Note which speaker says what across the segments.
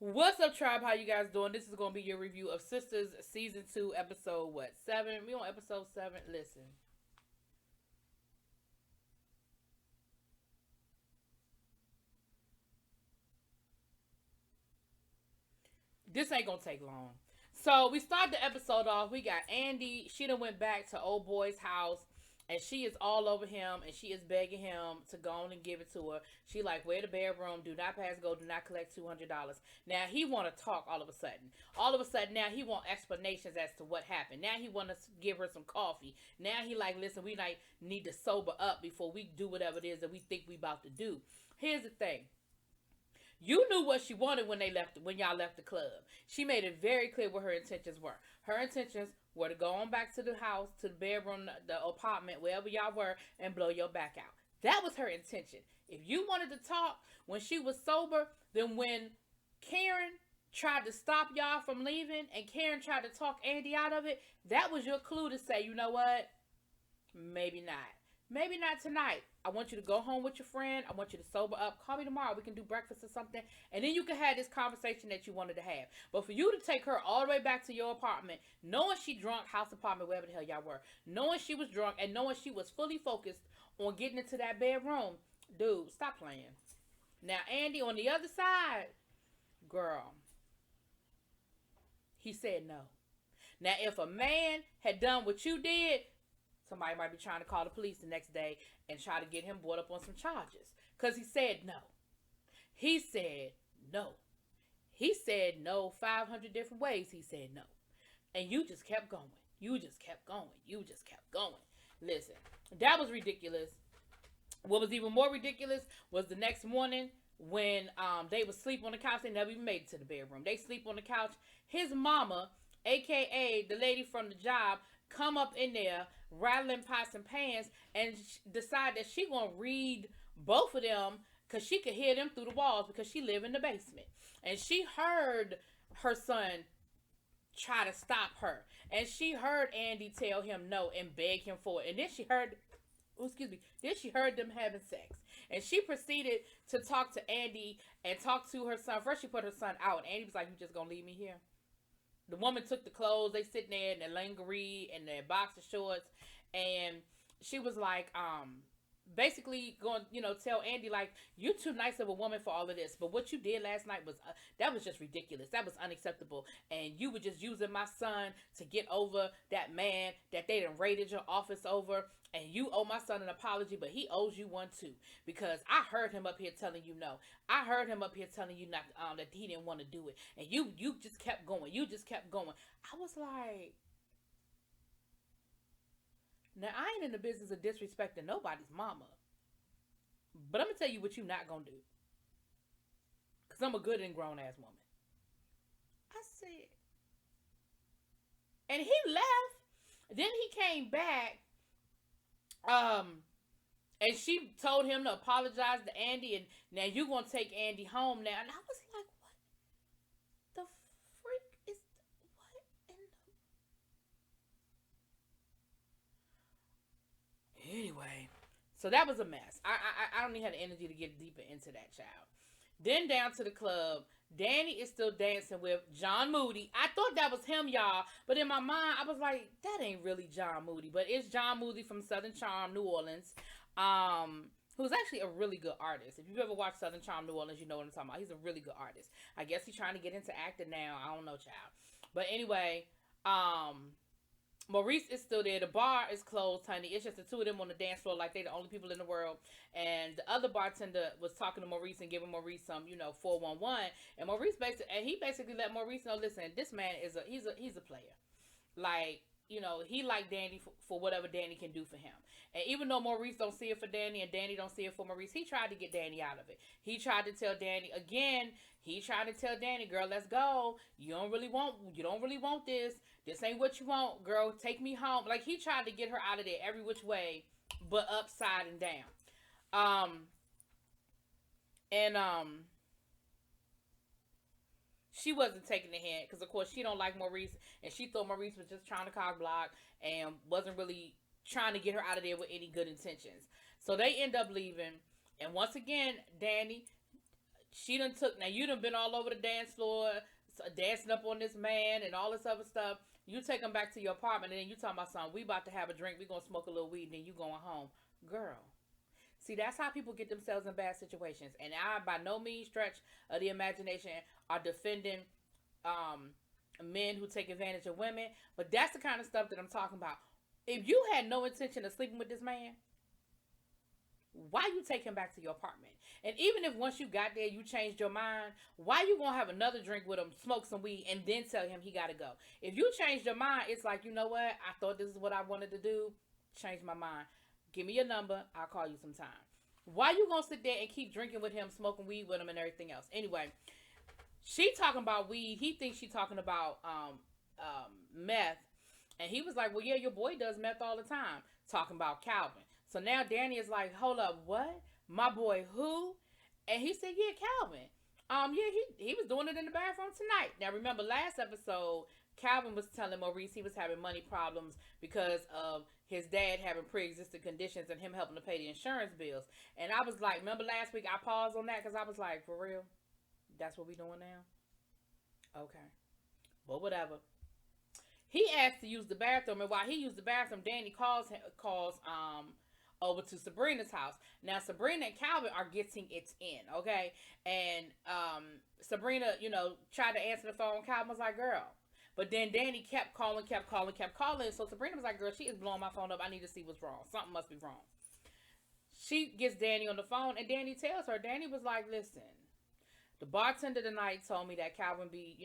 Speaker 1: What's up, tribe? How you guys doing? This is gonna be your review of Sistas season 2, episode 7. We on episode 7. Listen, this ain't gonna take long. So we start the episode off. We got Andy. She done went back to old boy's house, and she is all over him, and she is begging him to go on and give it to her. She like, where the bedroom? Do not pass go. Do not collect $200. Now he want to talk all of a sudden. All of a sudden now he want explanations as to what happened. Now he want to give her some coffee. Now he like, listen, we like need to sober up before we do whatever it is that we think we about to do. Here's the thing. You knew what she wanted when y'all left the club. She made it very clear what her intentions were. Her intentions were to go on back to the house, to the bedroom, the apartment, wherever y'all were, and blow your back out. That was her intention. If you wanted to talk when she was sober, then when Karen tried to stop y'all from leaving and Karen tried to talk Andy out of it, that was your clue to say, you know what? Maybe not. Maybe not tonight. I want you to go home with your friend. I want you to sober up. Call me tomorrow. We can do breakfast or something. And then you can have this conversation that you wanted to have. But for you to take her all the way back to your apartment, knowing she drunk, house apartment, wherever the hell y'all were, knowing she was drunk and knowing she was fully focused on getting into that bedroom, dude, stop playing. Now, Andy on the other side, girl, he said no. Now, if a man had done what you did, somebody might be trying to call the police the next day and try to get him brought up on some charges. Because he said no. He said no. He said no 500 different ways. He said no. And you just kept going. You just kept going. You just kept going. Listen, that was ridiculous. What was even more ridiculous was the next morning when they would sleep on the couch. They never even made it to the bedroom. They sleep on the couch. His mama, aka the lady from the job, come up in there rattling pots and pans and decide that she gonna read both of them because she could hear them through the walls because she live in the basement, and she heard her son try to stop her, and she heard Andy tell him no and beg him for it, and then she heard, oh, excuse me, then she heard them having sex, and she proceeded to talk to Andy and talk to her son. First she put her son out, and Andy was like, you just gonna leave me here? The woman took the clothes. They sitting there in their lingerie and their boxer shorts, and she was like, basically going, tell Andy like, you too nice of a woman for all of this. But what you did last night was that was just ridiculous. That was unacceptable. And you were just using my son to get over that man that they done raided your office over. And you owe my son an apology, but he owes you one too. Because I heard him up here telling you no. I heard him up here telling you not that he didn't want to do it. And you just kept going. You just kept going. I was like, now I ain't in the business of disrespecting nobody's mama. But I'm gonna tell you what you not gonna do. Cause I'm a good and grown ass woman. I said, and he left. Then he came back. And she told him to apologize to Andy, and now you gonna take Andy home now. And I was like, what the freak is what in the anyway? So that was a mess. I don't even have the energy to get deeper into that, child. Then down to the club. Danny is still dancing with John Moody. I thought that was him, y'all. But in my mind, I was like, that ain't really John Moody. But it's John Moody from Southern Charm, New Orleans. Who's actually a really good artist. If you've ever watched Southern Charm, New Orleans, you know what I'm talking about. He's a really good artist. I guess he's trying to get into acting now. I don't know, child. But anyway, Maurice is still there. The bar is closed, honey. It's just the two of them on the dance floor like they the only people in the world. And the other bartender was talking to Maurice and giving Maurice some, 411. And he basically let Maurice know, listen, this man he's a player. Like, he liked Danny for whatever Danny can do for him. And even though Maurice don't see it for Danny and Danny don't see it for Maurice, he tried to get Danny out of it. He tried to tell Danny again. He tried to tell Danny, girl, let's go. You don't really want this. This ain't what you want, girl. Take me home. Like, he tried to get her out of there every which way, but upside and down. And she wasn't taking the hint because, of course, she don't like Maurice, and she thought Maurice was just trying to cock block and wasn't really trying to get her out of there with any good intentions. So they end up leaving, and once again, Danny, She done took, now you done been all over the dance floor, dancing up on this man and all this other stuff. You take him back to your apartment, and then you talking about something. We about to have a drink. We gonna smoke a little weed, and then you going home, girl. See, that's how people get themselves in bad situations. And I, by no means stretch of the imagination, are defending men who take advantage of women. But that's the kind of stuff that I'm talking about. If you had no intention of sleeping with this man, why you take him back to your apartment? And even if once you got there, you changed your mind, why you gonna have another drink with him, smoke some weed, and then tell him he gotta go? If you changed your mind, it's like, you know what? I thought this is what I wanted to do. Change my mind. Give me your number. I'll call you sometime. Why you gonna sit there and keep drinking with him, smoking weed with him, and everything else? Anyway, she talking about weed. He thinks she talking about meth. And he was like, well, yeah, your boy does meth all the time. Talking about Calvin. So now Danny is like, hold up, what? My boy who? And he said, yeah, Calvin. Yeah, he was doing it in the bathroom tonight. Now, remember, last episode, Calvin was telling Maurice he was having money problems because of his dad having pre-existing conditions and him helping to pay the insurance bills. And I was like, remember last week I paused on that because I was like, for real? That's what we doing now? Okay. But whatever. He asked to use the bathroom, and while he used the bathroom, Danny calls over to Sabrina's house. Now, Sabrina and Calvin are getting it in, okay? And Sabrina, tried to answer the phone. Calvin was like, girl. But then Danny kept calling. So Sabrina was like, girl, she is blowing my phone up. I need to see what's wrong. Something must be wrong. She gets Danny on the phone, and Danny tells her. Danny was like, listen, the bartender tonight told me that Calvin be,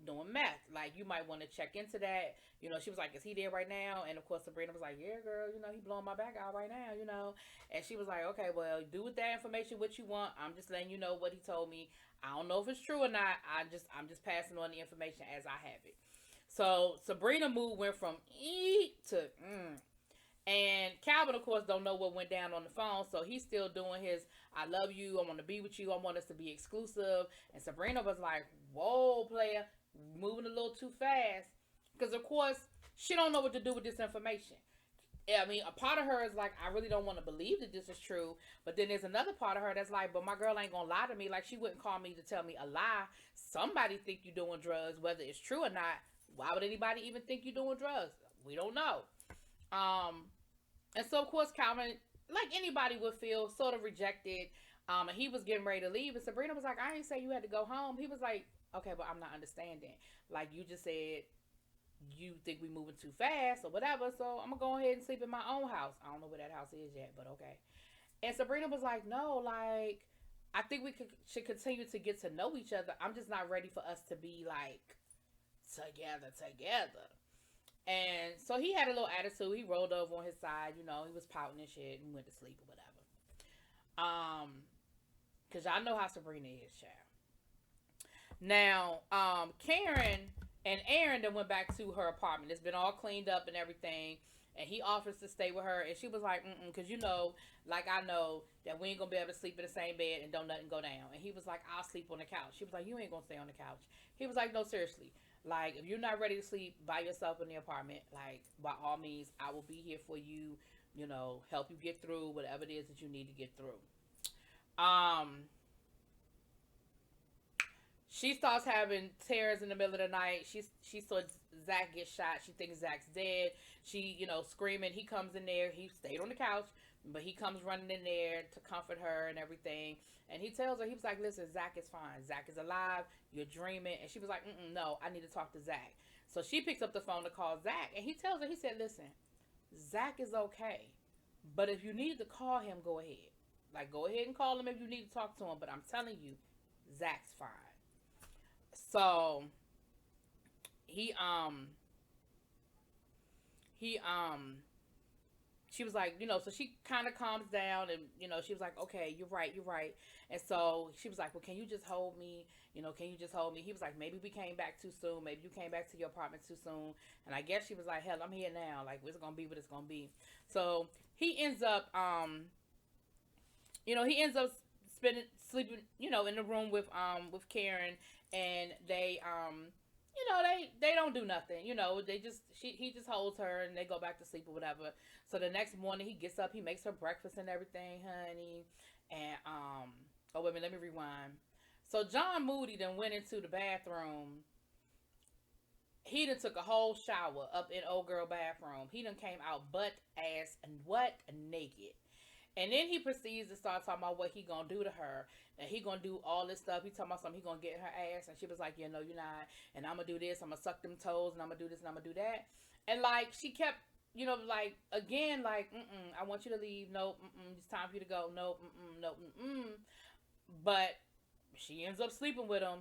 Speaker 1: doing meth. Like, you might want to check into that. She was like, is he there right now? And, of course, Sabrina was like, yeah, girl, he blowing my back out right now, And she was like, okay, well, do with that information what you want. I'm just letting you know what he told me. I don't know if it's true or not. I'm just passing on the information as I have it. So, Sabrina mood went from to And Calvin, of course, don't know what went down on the phone, so he's still doing his, I love you, I want to be with you, I want us to be exclusive. And Sabrina was like, whoa, player, moving a little too fast. Because, of course, she don't know what to do with this information. I mean, a part of her is like, I really don't want to believe that this is true. But then there's another part of her that's like, but my girl ain't going to lie to me. Like, she wouldn't call me to tell me a lie. Somebody think you're doing drugs, whether it's true or not. Why would anybody even think you're doing drugs? We don't know. And so, of course, Calvin, like anybody would feel, sort of rejected. And he was getting ready to leave. And Sabrina was like, I didn't say you had to go home. He was like, okay, but I'm not understanding. Like, you just said you think we moving too fast or whatever. So I'm going to go ahead and sleep in my own house. I don't know where that house is yet, but okay. And Sabrina was like, no, like, I think we should continue to get to know each other. I'm just not ready for us to be, like, together. And so he had a little attitude. He rolled over on his side, he was pouting and shit and went to sleep or whatever. Cause y'all know how Sabrina is, child. Now, Karen and Aaron then went back to her apartment. It's been all cleaned up and everything. And he offers to stay with her. And she was like, cause like I know that we ain't gonna be able to sleep in the same bed and don't nothing go down. And he was like, I'll sleep on the couch. She was like, you ain't gonna stay on the couch. He was like, no, seriously. Like, if you're not ready to sleep by yourself in the apartment, like, by all means, I will be here for you, help you get through whatever it is that you need to get through. She starts having tears in the middle of the night. She saw Zach get shot. She thinks Zach's dead. She, screaming. He comes in there. He stayed on the couch, but he comes running in there to comfort her and everything. And he tells her, he was like, listen, Zach is fine. Zach is alive. You're dreaming. And she was like, no, I need to talk to Zach. So she picks up the phone to call Zach. And he tells her, he said, listen, Zach is okay. But if you need to call him, go ahead. Like, go ahead and call him if you need to talk to him. But I'm telling you, Zach's fine. So, she was like, so she kind of calms down and, she was like, okay, you're right. And so she was like, well, can you just hold me? Can you just hold me? He was like, maybe we came back too soon. Maybe you came back to your apartment too soon. And I guess she was like, hell, I'm here now. Like, it's going to be what it's going to be. So he ends up, sleeping, in the room with Karen, and they, they don't do nothing, he just holds her and they go back to sleep or whatever. So the next morning he gets up, he makes her breakfast and everything, honey. And, oh, wait a minute, let me rewind. So John Moody then went into the bathroom. He done took a whole shower up in old girl bathroom. He done came out butt ass and what naked. And then he proceeds to start talking about what he gonna do to her. And he gonna do all this stuff. He talking about something, he gonna get her ass. And she was like, yeah, no, you're not. And I'm gonna do this. I'm gonna suck them toes. And I'm gonna do this and I'm gonna do that. And like, she kept, like, again, like, I want you to leave. No, it's time for you to go. No, no, But she ends up sleeping with him.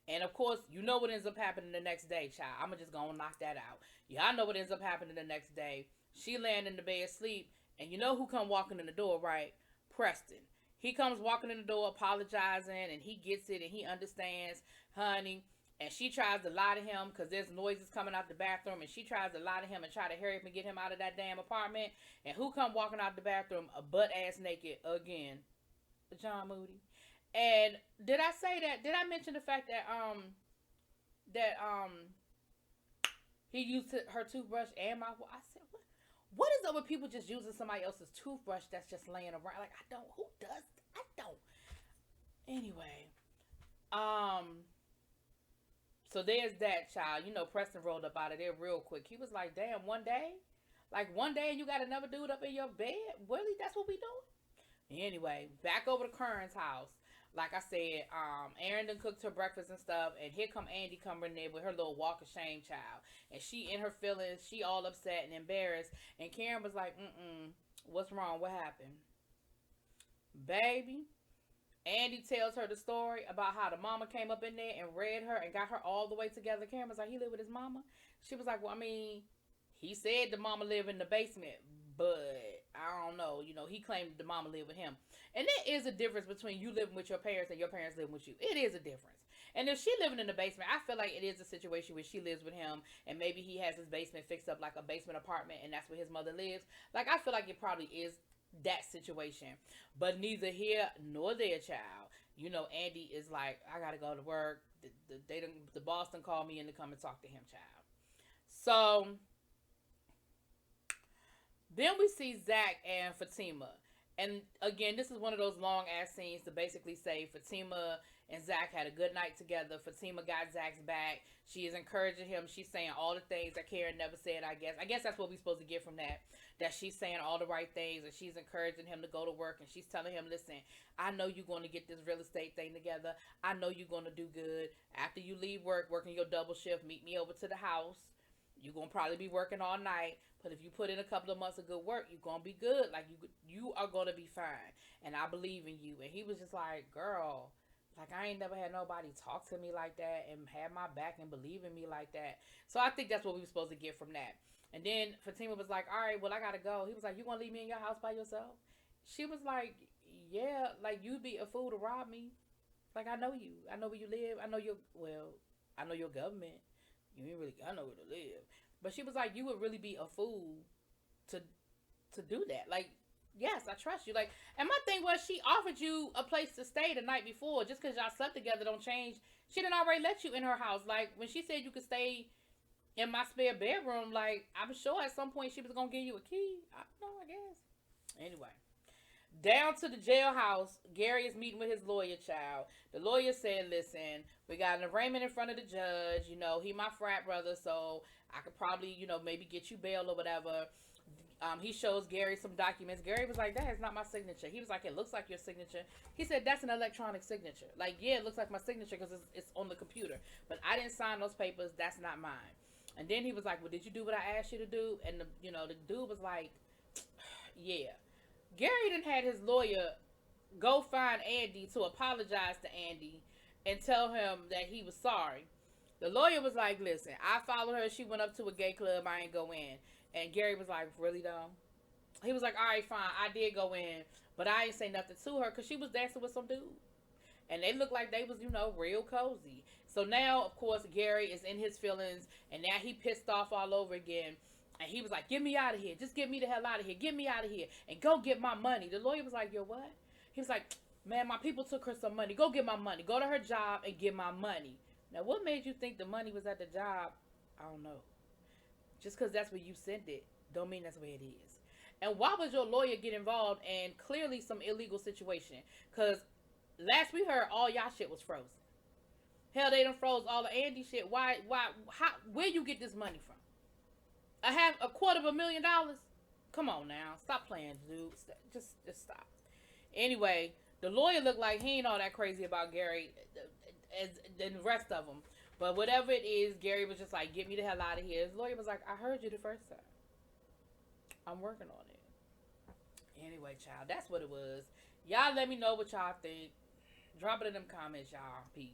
Speaker 1: And of course, you know what ends up happening the next day, child. I'm just gonna knock that out. Y'all know what ends up happening the next day. She laying in the bed asleep. And you know who come walking in the door, right? Preston. He comes walking in the door apologizing, and he gets it, and he understands, honey. And she tries to lie to him because there's noises coming out the bathroom, and she tries to lie to him and try to hurry up and get him out of that damn apartment. And who come walking out the bathroom butt ass naked again? John Moody. And did I say that? Did I mention the fact that he used her toothbrush and mouthwash? I said, what is up with people just using somebody else's toothbrush that's just laying around? Like, who does? I don't. Anyway, so there's that, child. Preston rolled up out of there real quick. He was like, damn, one day? Like, one day and you got another dude up in your bed? Really? That's what we doing? Anyway, back over to Kern's house. Like I said, Erin done cooked her breakfast and stuff, and here come Andy coming in with her little walk of shame, child. And she in her feelings, she all upset and embarrassed. And Karen was like, what's wrong? What happened? Baby, Andy tells her the story about how the mama came up in there and read her and got her all the way together. Karen was like, he lived with his mama? She was like, well, I mean, he said the mama lived in the basement, but I don't know. He claimed the mama lived with him. And there is a difference between you living with your parents and your parents living with you. It is a difference. And if she living in the basement, I feel like it is a situation where she lives with him and maybe he has his basement fixed up like a basement apartment and that's where his mother lives. Like, I feel like it probably is that situation. But neither here nor there, child. Andy is like, I gotta go to work. The boss done called me in to come and talk to him, child. So then we see Zach and Fatima. And again, this is one of those long ass scenes to basically say Fatima and Zach had a good night together. Fatima got Zach's back. She is encouraging him. She's saying all the things that Karen never said, I guess. I guess that's what we're supposed to get from that. That she's saying all the right things and she's encouraging him to go to work. And she's telling him, listen, I know you're going to get this real estate thing together. I know you're going to do good. After you leave work, working your double shift, meet me over to the house. You're going to probably be working all night. But if you put in a couple of months of good work, you're going to be good. Like, you are going to be fine. And I believe in you. And he was just like, girl, like, I ain't never had nobody talk to me like that and have my back and believe in me like that. So I think that's what we were supposed to get from that. And then Fatima was like, all right, well, I got to go. He was like, you going to leave me in your house by yourself? She was like, yeah, like, you'd be a fool to rob me. Like, I know you. I know where you live. I know your government. You ain't really got nowhere to live. But she was like, you would really be a fool to do that. Like, yes, I trust you. Like, and my thing was, she offered you a place to stay the night before. Just because y'all slept together don't change. She didn't already let you in her house. Like, when she said you could stay in my spare bedroom, like, I'm sure at some point she was going to give you a key. I don't know, I guess. Anyway. Down to the jailhouse, Gary is meeting with his lawyer, child. The lawyer said, listen, we got an arraignment in front of the judge. He my frat brother, so I could probably, maybe get you bail or whatever. He shows Gary some documents. Gary was like, that is not my signature. He was like, it looks like your signature. He said, that's an electronic signature. Like, yeah, it looks like my signature because it's on the computer. But I didn't sign those papers. That's not mine. And then he was like, well, did you do what I asked you to do? And, the dude was like, yeah. Gary done had his lawyer go find Andy to apologize to Andy and tell him that he was sorry. The lawyer was like, listen, I followed her. She went up to a gay club. I ain't go in. And Gary was like, really though? He was like, all right, fine. I did go in, but I ain't say nothing to her because she was dancing with some dude. And they looked like they was, real cozy. So now, of course, Gary is in his feelings, and now he pissed off all over again. And he was like, get me out of here. Just get me the hell out of here. Get me out of here. And go get my money. The lawyer was like, yo, what? He was like, man, my people took her some money. Go get my money. Go to her job and get my money. Now, what made you think the money was at the job? I don't know. Just because that's where you sent it, don't mean that's where it is. And why would your lawyer get involved in clearly some illegal situation? Because last we heard, all y'all shit was frozen. Hell, they done froze all the Andy shit. Why, how, where you get this money from? $250,000? Come on now. Stop playing, dude. Just stop. Anyway, the lawyer looked like he ain't all that crazy about Gary as the rest of them. But whatever it is, Gary was just like, get me the hell out of here. His lawyer was like, I heard you the first time. I'm working on it. Anyway, child, that's what it was. Y'all let me know what y'all think. Drop it in them comments, y'all. Peace.